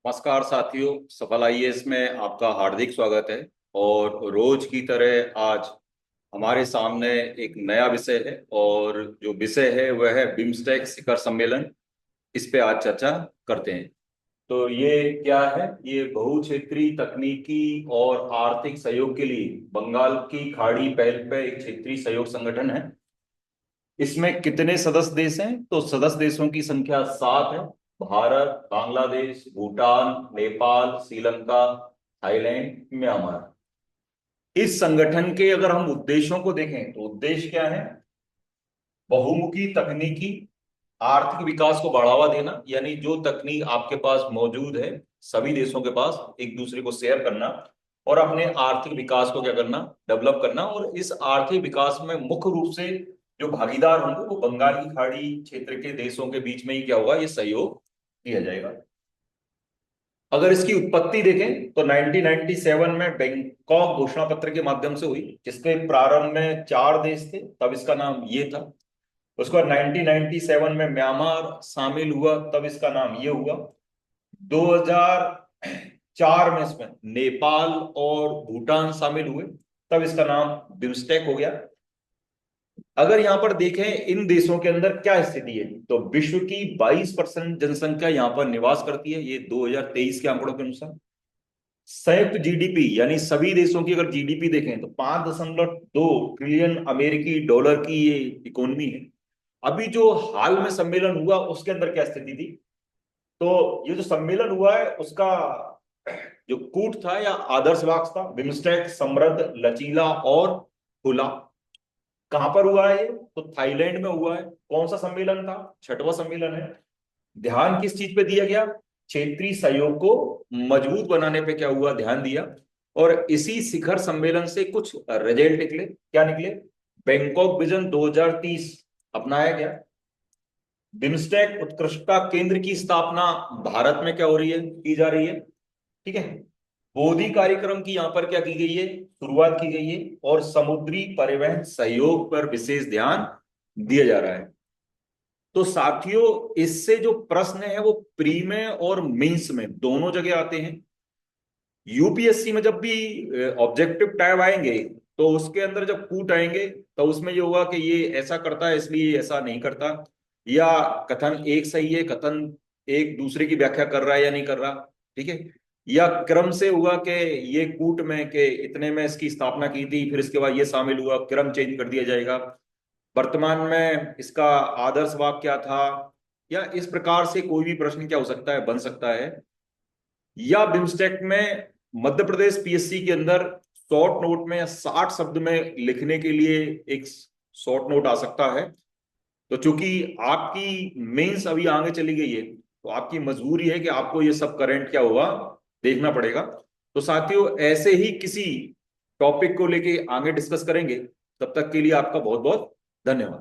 नमस्कार साथियों, सफल आईएएस में आपका हार्दिक स्वागत है। और रोज की तरह आज हमारे सामने एक नया विषय है, और जो विषय है वह है बिम्स्टेक शिखर सम्मेलन। इस पे आज चर्चा करते हैं। तो ये क्या है? ये बहुक्षेत्रीय तकनीकी और आर्थिक सहयोग के लिए बंगाल की खाड़ी पहल पे एक क्षेत्रीय सहयोग संगठन है। इसमें कितने सदस्य देश हैं? तो सदस्य देशों की संख्या 7 है। Bharat, Bangladesh, Bhutan, Nepal, Sri Lanka, Thailand, Myanmar. इस संगठन के अगर हम उद्देश्यों को देखें तो उद्देश्य क्या है? बहुमुखी तकनीकी आर्थिक विकास को बढ़ावा देना, यानी जो तकनीक आपके पास मौजूद है सभी देशों के पास एक दूसरे को शेयर करना और अपने आर्थिक विकास को क्या करना, डेवलप करना। और इस आर्थिक विकास में मुख्य रूप से जो भागीदार होंगे वो बंगाल की खाड़ी क्षेत्र के देशों के बीच में ही क्या होगा, ये सहयोग किया जाएगा। अगर इसकी उत्पत्ति देखें तो 1997 में बैंकॉक घोषणा पत्र के माध्यम से हुई, जिसके प्रारंभ में 4 देश थे, तब इसका नाम ये था। उसके बाद 1997 में म्यांमार शामिल हुआ, तब इसका नाम ये हुआ। 2004 में इसमें नेपाल और भूटान शामिल हुए, तब इसका नाम बिम्स्टेक हो गया। अगर यहां पर देखें इन देशों के अंदर क्या स्थिति है, तो विश्व की 22% जनसंख्या यहां पर निवास करती है, ये 2023 के आंकड़ों के अनुसार। संयुक्त जीडीपी यानी सभी देशों की अगर जीडीपी देखें तो 5.2 ट्रिलियन अमेरिकी डॉलर की ये इकोनॉमी है। अभी जो हाल में सम्मेलन हुआ उसके अंदर क्या स्थिति थी? तो ये जो सम्मेलन हुआ है उसका जो कूट था या आदर्श वाक्य था, बिम्स्टेक समृद्ध, लचीला और खुला। कहां पर हुआ है ये? तो थाईलैंड में हुआ है। कौन सा सम्मेलन था? 6वां सम्मेलन है। ध्यान किस चीज पे दिया गया? क्षेत्रीय सहयोग को मजबूत बनाने पे क्या हुआ, ध्यान दिया। और इसी शिखर सम्मेलन से कुछ रिजल्ट निकले। क्या निकले? बैंकॉक विजन 2030 अपनाया गया। बिम्स्टेक उत्कृष्टता केंद्र की स्थापना भारत में क्या हो रही है, की जा रही है। ठीक है। बोधि कार्यक्रम की यहां पर क्या की गई है, शुरुआत की गई है। और समुद्री परिवहन सहयोग पर विशेष ध्यान दिया जा रहा है। तो साथियों, इससे जो प्रश्न है वो प्री में और मेंस में दोनों जगह आते हैं। यूपीएससी में जब भी ऑब्जेक्टिव टाइप आएंगे तो उसके अंदर जब कूट आएंगे तो उसमें ये होगा कि ये ऐसा करता है इसलिए ये ऐसा नहीं करता, या कथन एक सही है, कथन एक दूसरे की व्याख्या कर रहा है या नहीं कर रहा। ठीक है। या क्रम से हुआ कि ये कूट में के इतने में इसकी स्थापना की थी, फिर इसके बाद ये शामिल हुआ, क्रम चेंज कर दिया जाएगा। वर्तमान में इसका आदर्श वाक्य क्या था, या इस प्रकार से कोई भी प्रश्न क्या हो सकता है, बन सकता है। या बिम्स्टेक में मध्य प्रदेश पीएससी के अंदर शॉर्ट नोट में या 60 शब्द में लिखने के लिए एक शॉर्ट नोट आ सकता है। तो चूंकि आपकी मेंस अभी आगे चली गई है तो आपकी मजबूरी है कि आपको ये सब करंट क्या हुआ, देखना पड़ेगा। तो साथियों, ऐसे ही किसी टॉपिक को लेके आगे डिस्कस करेंगे। तब तक के लिए आपका बहुत बहुत धन्यवाद।